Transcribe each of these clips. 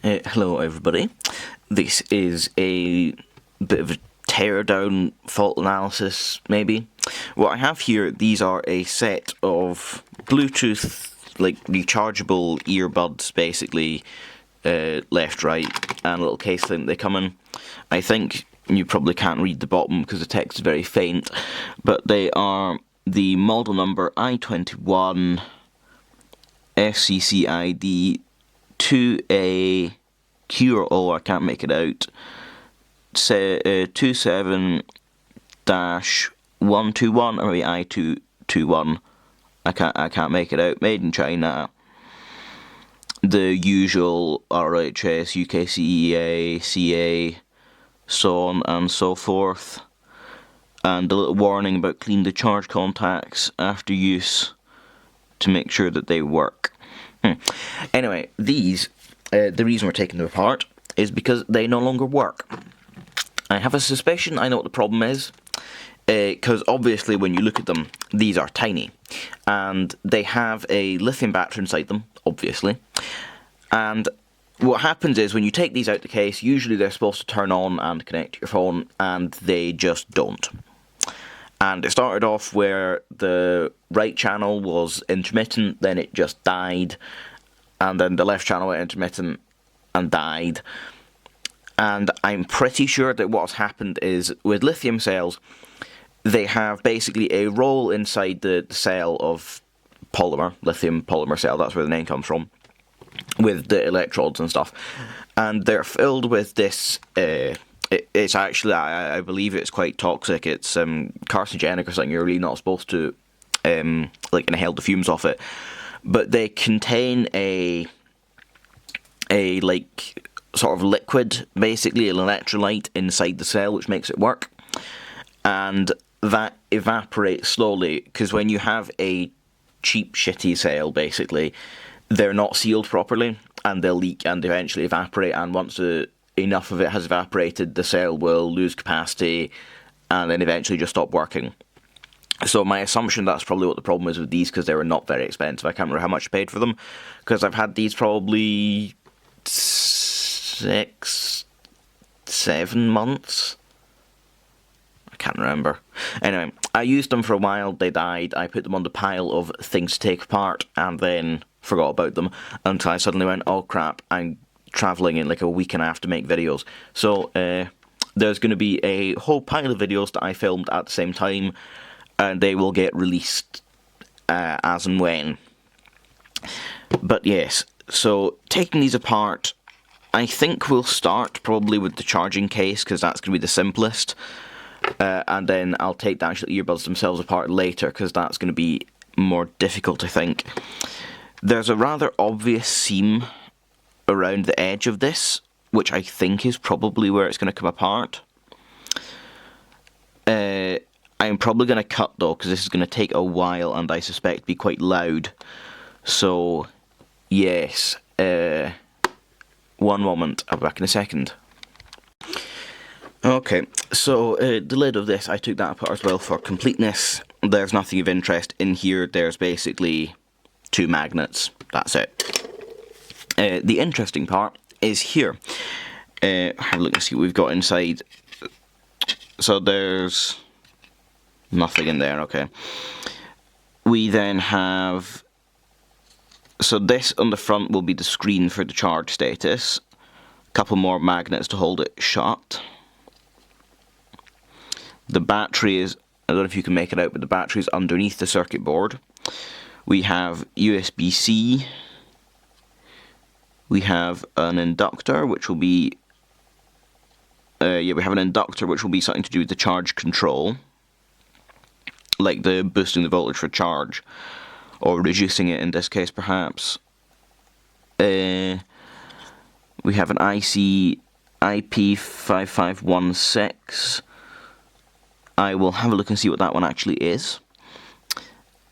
Hello everybody, this is a bit of a teardown fault analysis maybe. What I have here, these are a set of Bluetooth, like rechargeable earbuds basically, left, right, and a little case thing they come in. I think you probably can't read the bottom because the text is very faint, but they are the model number i21 FCC ID 2A Q or O, I can't make it out, 27-121, or maybe i221, I can't make it out, made in China, the usual RHS, UKCEA, CA, so on and so forth, and a little warning about clean the charge contacts after use to make sure that they work. Anyway, these, the reason we're taking them apart is because they no longer work. I have a suspicion I know what the problem is, because obviously when you look at them, these are tiny, and they have a lithium battery inside them, obviously, and what happens is when you take these out the case, usually they're supposed to turn on and connect to your phone, and they just don't. And it started off where the right channel was intermittent, then it just died, and then the left channel went intermittent and died. And I'm pretty sure that what's happened is, with lithium cells, they have basically a roll inside the cell of polymer, lithium polymer cell, that's where the name comes from, with the electrodes and stuff. And they're filled with this, it's actually, I believe it's quite toxic, it's carcinogenic or something, you're really not supposed to like inhale the fumes off it. But they contain a like sort of liquid, basically an electrolyte inside the cell which makes it work. And that evaporates slowly, because when you have a cheap shitty cell basically, they're not sealed properly and they'll leak and eventually evaporate, and once enough of it has evaporated, the cell will lose capacity and then eventually just stop working. So my assumption that's probably what the problem is with these, because they were not very expensive. I can't remember how much I paid for them, because I've had these probably 6-7 months. I can't remember. Anyway, I used them for a while, they died, I put them on the pile of things to take apart and then forgot about them until I suddenly went, oh crap, I'm travelling in like a week and a half to make videos. So there's going to be a whole pile of videos that I filmed at the same time, and they will get released as and when. But yes, so taking these apart, I think we'll start probably with the charging case, because that's going to be the simplest, and then I'll take the actual earbuds themselves apart later, because that's going to be more difficult, I think. There's a rather obvious seam around the edge of this, which I think is probably where it's going to come apart. I'm probably going to cut though, because this is going to take a while and I suspect be quite loud. So, yes. One moment, I'll be back in a second. Okay, so the lid of this, I took that apart as well for completeness. There's nothing of interest in here, there's basically 2 magnets, that's it. The interesting part is here. Have a look and see what we've got inside. So there's nothing in there, okay. We then have, so this on the front will be the screen for the charge status. A couple more magnets to hold it shut. The battery is, I don't know if you can make it out, but the battery is underneath the circuit board. We have USB-C. We have an inductor, which will be, we have an inductor which will be something to do with the charge control, like the boosting the voltage for charge, or reducing it in this case perhaps. We have an IC IP5516. I will have a look and see what that one actually is.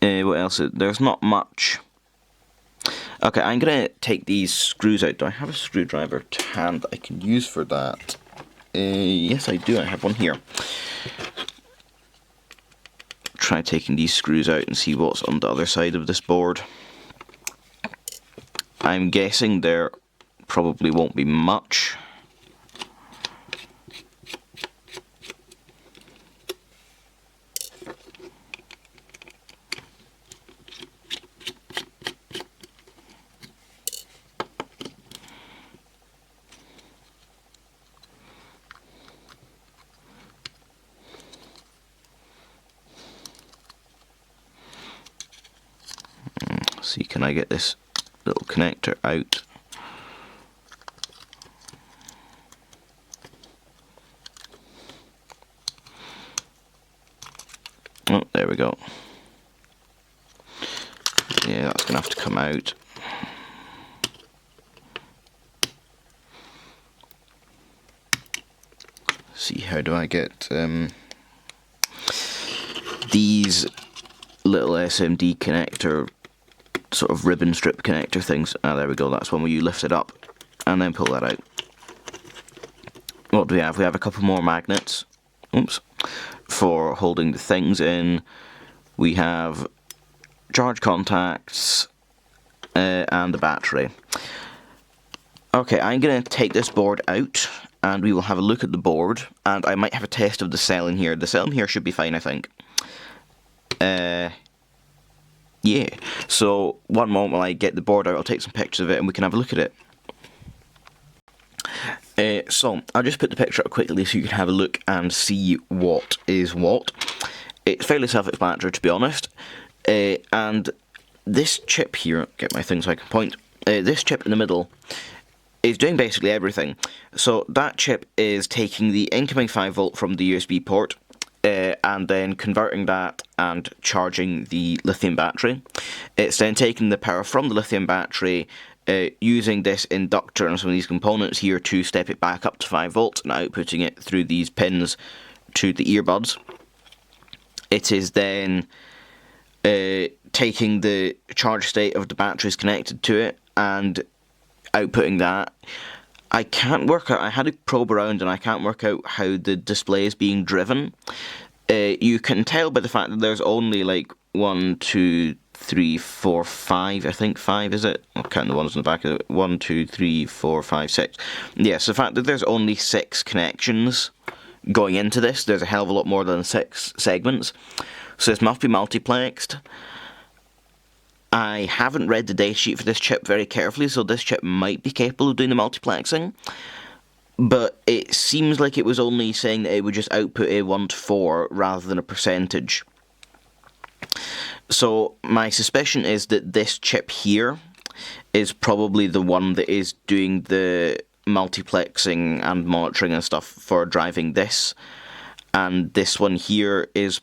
What else? There's not much. Okay, I'm going to take these screws out. Do I have a screwdriver to hand that I can use for that? Yes, I do. I have one here. Try taking these screws out and see what's on the other side of this board. I'm guessing they're probably won't be much. See, can I get this little connector out? Oh, there we go. Yeah, that's gonna have to come out. See, how do I get these little SMD connector, sort of ribbon strip connector things? Ah, there we go. That's one where you lift it up and then pull that out. What do we have? We have a couple more magnets. Oops. For holding the things in. We have charge contacts and the battery. Okay, I'm going to take this board out and we will have a look at the board, and I might have a test of the cell in here. The cell in here should be fine, I think. Yeah, so one moment while I get the board out, I'll take some pictures of it and we can have a look at it. So, I'll just put the picture up quickly so you can have a look and see what is what. It's fairly self-explanatory, to be honest. And this chip here, get my thing so I can point, this chip in the middle is doing basically everything. So that chip is taking the incoming 5V from the USB port and then converting that and charging the lithium battery. It's then taking the power from the lithium battery, using this inductor and some of these components here to step it back up to 5V and outputting it through these pins to the earbuds. It is then taking the charge state of the batteries connected to it and outputting that. I can't work out, I had a probe around and I can't work out how the display is being driven. You can tell by the fact that there's only like 1, 2, 3, 4, 5, I think 5 is it? I'll count the ones in the back of it. 1, 2, 3, 4, 5, 6. Yes, the fact that there's only 6 connections going into this, there's a hell of a lot more than 6 segments. So this must be multiplexed. I haven't read the datasheet for this chip very carefully, so this chip might be capable of doing the multiplexing. But it seems like it was only saying that it would just output a 1 to 4 rather than a percentage. So my suspicion is that this chip here is probably the one that is doing the multiplexing and monitoring and stuff for driving this. And this one here is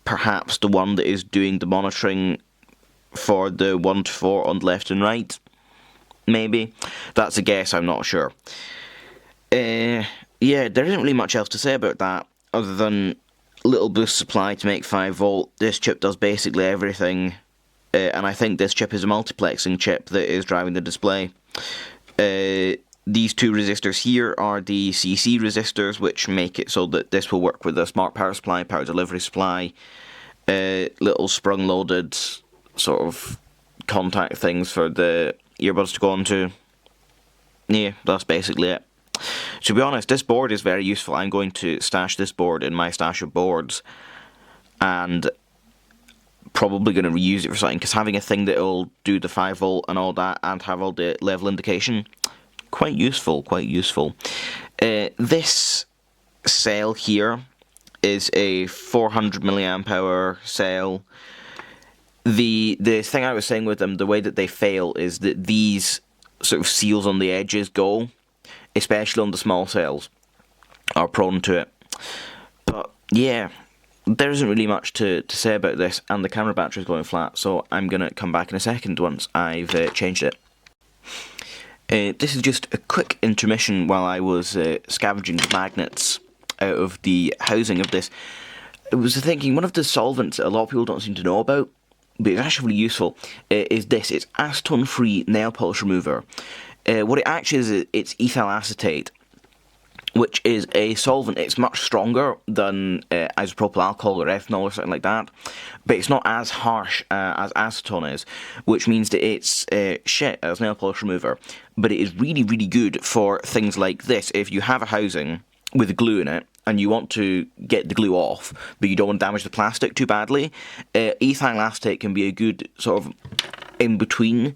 perhaps the one that is doing the monitoring for the 1 to 4 on left and right. Maybe. That's a guess, I'm not sure. Yeah, there isn't really much else to say about that, other than little boost supply to make 5V. This chip does basically everything, and I think this chip is a multiplexing chip that is driving the display. These 2 resistors here are the CC resistors, which make it so that this will work with a smart power supply, power delivery supply, little sprung-loaded sort of contact things for the earbuds to go onto. Yeah, that's basically it. To be honest, this board is very useful. I'm going to stash this board in my stash of boards and probably going to reuse it for something, because having a thing that will do the 5V and all that and have all the level indication, quite useful, quite useful. This cell here is a 400 milliamp hour cell. The thing I was saying with them, the way that they fail is that these sort of seals on the edges go, especially on the small cells, are prone to it. But yeah, there isn't really much to say about this, and the camera battery is going flat, so I'm going to come back in a second once I've changed it. This is just a quick intermission while I was scavenging the magnets out of the housing of this. I was thinking, one of the solvents that a lot of people don't seem to know about, but it's actually really useful, is this. It's acetone-free nail polish remover. What it actually is, it's ethyl acetate. which is a solvent. It's much stronger than isopropyl alcohol or ethanol or something like that, but it's not as harsh as acetone is, which means that it's shit as nail polish remover. But it is really, really good for things like this. If you have a housing with glue in it, and you want to get the glue off, but you don't want to damage the plastic too badly, ethyl acetate can be a good sort of in-between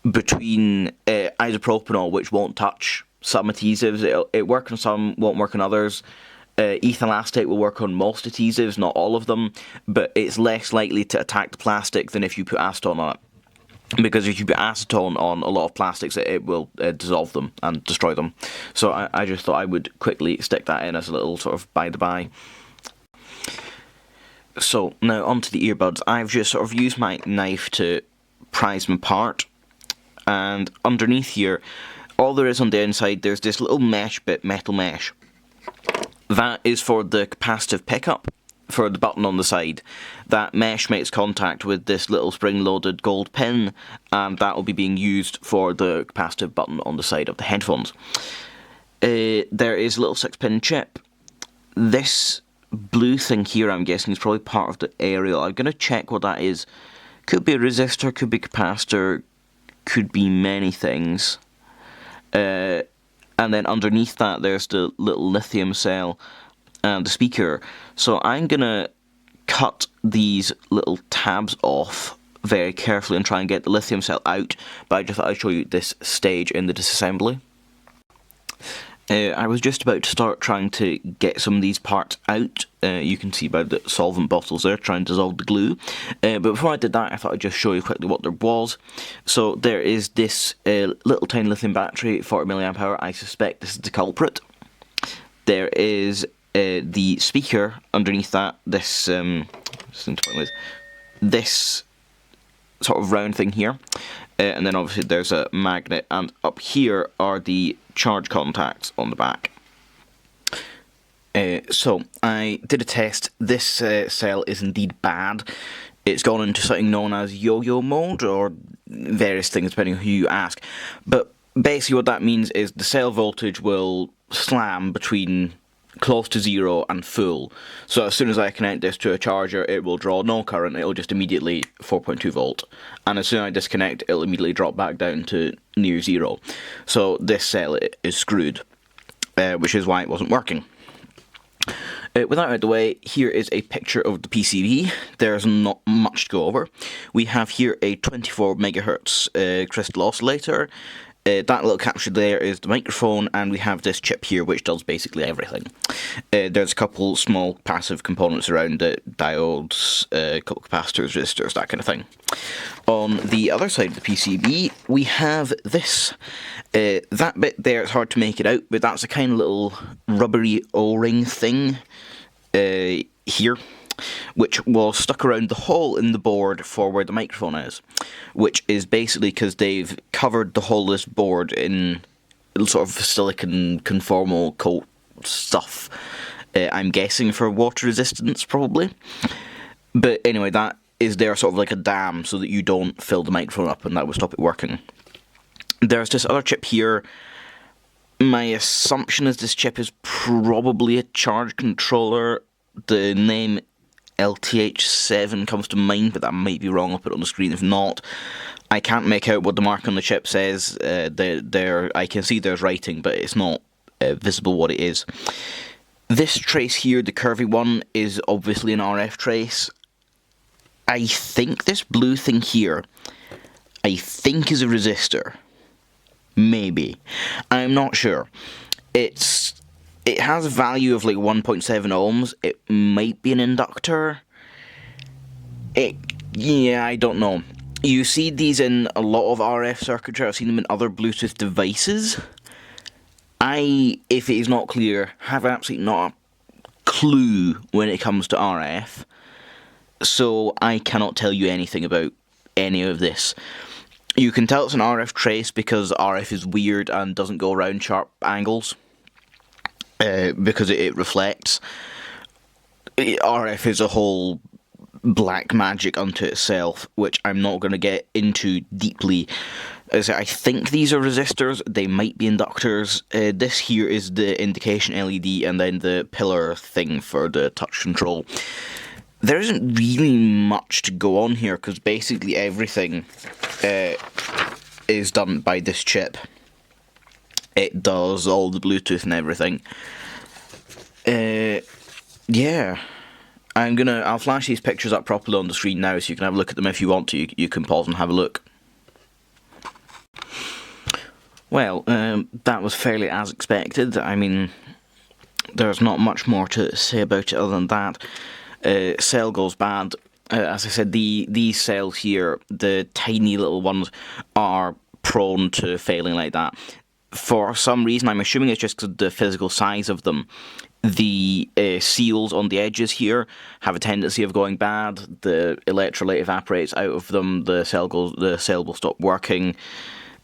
between isopropanol, which won't touch some adhesives. It works on some, won't work on others. Ethyl acetate will work on most adhesives, not all of them, but it's less likely to attack the plastic than if you put acetone on it. Because if you put acetone on a lot of plastics, it will dissolve them and destroy them. So I just thought I would quickly stick that in as a little sort of by-the-by. So now onto the earbuds. I've just sort of used my knife to prise them apart, and underneath here, all there is on the inside, there's this little mesh bit, metal mesh. That is for the capacitive pickup for the button on the side. That mesh makes contact with this little spring-loaded gold pin, and that will be being used for the capacitive button on the side of the headphones. There is a little 6-pin chip. This blue thing here, I'm guessing, is probably part of the aerial. I'm going to check what that is. Could be a resistor, could be capacitor, could be many things. And then underneath that, there's the little lithium cell and the speaker. So I'm going to cut these little tabs off very carefully and try and get the lithium cell out, but I just thought I'd show you this stage in the disassembly. I was just about to start trying to get some of these parts out. You can see by the solvent bottles there, trying to dissolve the glue. But before I did that, I thought I'd just show you quickly what there was. So there is this little tiny lithium battery, 40 milliamp hour. I suspect this is the culprit. There is the speaker underneath that. This sort of round thing here. And then obviously there's a magnet, and up here are the charge contacts on the back. So I did a test. This cell is indeed bad. It's gone into something known as yo-yo mode, or various things depending on who you ask. But basically what that means is the cell voltage will slam between close to 0 and full. So as soon as I connect this to a charger, it will draw no current, it'll just immediately 4.2 volt. And as soon as I disconnect, it'll immediately drop back down to near 0. So this cell is screwed, which is why it wasn't working. With that out of the way, here is a picture of the PCB. There's not much to go over. We have here a 24 megahertz crystal oscillator. That little capture there is the microphone, and we have this chip here which does basically everything. There's a couple small passive components around it, diodes, a couple capacitors, resistors, that kind of thing. On the other side of the PCB, we have this. That bit there, it's hard to make it out, but that's a kind of little rubbery O-ring thing here, which was stuck around the hole in the board for where the microphone is, which is basically because they've covered the whole of this board in sort of silicon conformal coat stuff. I'm guessing for water resistance, probably. But anyway, that is there sort of like a dam so that you don't fill the microphone up, and that would stop it working. There's this other chip here. My assumption is this chip is probably a charge controller. The name LTH7 comes to mind, but that might be wrong. I'll put it on the screen if not. I can't make out what the mark on the chip says. I can see there's writing, but it's not visible what it is. This trace here, the curvy one, is obviously an RF trace. I think this blue thing here, I think is a resistor. Maybe. I'm not sure. It has a value of like 1.7 ohms. It might be an inductor. Yeah, I don't know. You see these in a lot of RF circuitry. I've seen them in other Bluetooth devices. If it is not clear, have absolutely not a clue when it comes to RF. So I cannot tell you anything about any of this. You can tell it's an RF trace because RF is weird and doesn't go around sharp angles. Because it reflects. RF is a whole black magic unto itself, which I'm not going to get into deeply. As I think these are resistors, they might be inductors. This here is the indication LED, and then the pillar thing for the touch control. There isn't really much to go on here, because basically everything is done by this chip. It does all the Bluetooth and everything. Yeah. I'll flash these pictures up properly on the screen now, so you can have a look at them if you want to. You can pause and have a look. Well, that was fairly as expected. I mean, there's not much more to say about it other than that. Cell goes bad. As I said, these cells here, the tiny little ones, are prone to failing like that. For some reason, I'm assuming it's just because of the physical size of them. The seals on the edges here have a tendency of going bad. The electrolyte evaporates out of them. The cell will stop working.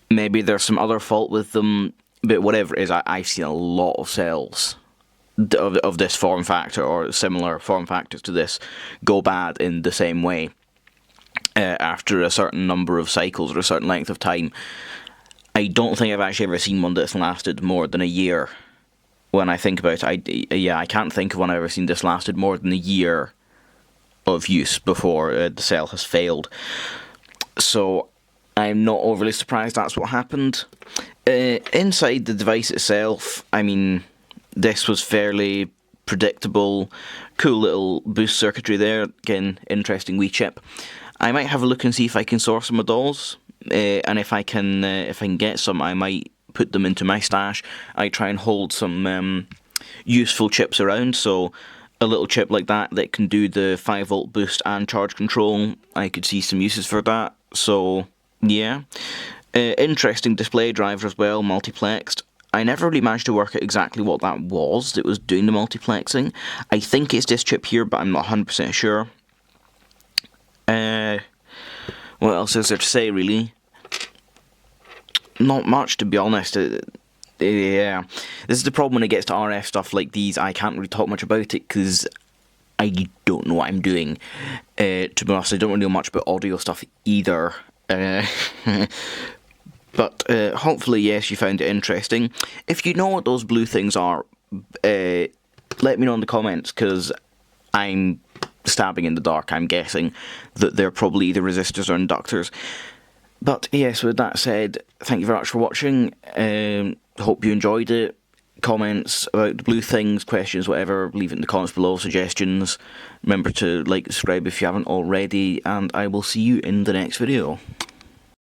Maybe there's some other fault with them, but whatever it is, I've seen a lot of cells of this form factor or similar form factors to this go bad in the same way after a certain number of cycles or a certain length of time. I don't think I've actually ever seen one that's lasted more than a year. When I think about it, I can't think of one I've ever seen this lasted more than a year of use before the cell has failed. So I'm not overly surprised that's what happened. Inside the device itself, I mean, this was fairly predictable. Cool little boost circuitry there. Again, interesting wee chip. I might have a look and see if I can source some of those. And if I can get some, I might put them into my stash. I try and hold some useful chips around, so a little chip like that can do the 5V boost and charge control, I could see some uses for that. So yeah, interesting display driver as well, multiplexed. I never really managed to work out exactly what that was that was doing the multiplexing. I think it's this chip here, but I'm not 100% sure. What else is there to say, really? Not much, to be honest. Yeah, this is the problem when it gets to RF stuff like these. I can't really talk much about it because I don't know what I'm doing. To be honest, I don't really know much about audio stuff either. But hopefully, yes, you found it interesting. If you know what those blue things are, let me know in the comments, because I'm stabbing in the dark. I'm guessing that they're probably either resistors or inductors. But yes, with that said, thank you very much for watching. Hope you enjoyed it. Comments about the blue things, questions, whatever, leave it in the comments below, suggestions. Remember to like, subscribe if you haven't already, and I will see you in the next video.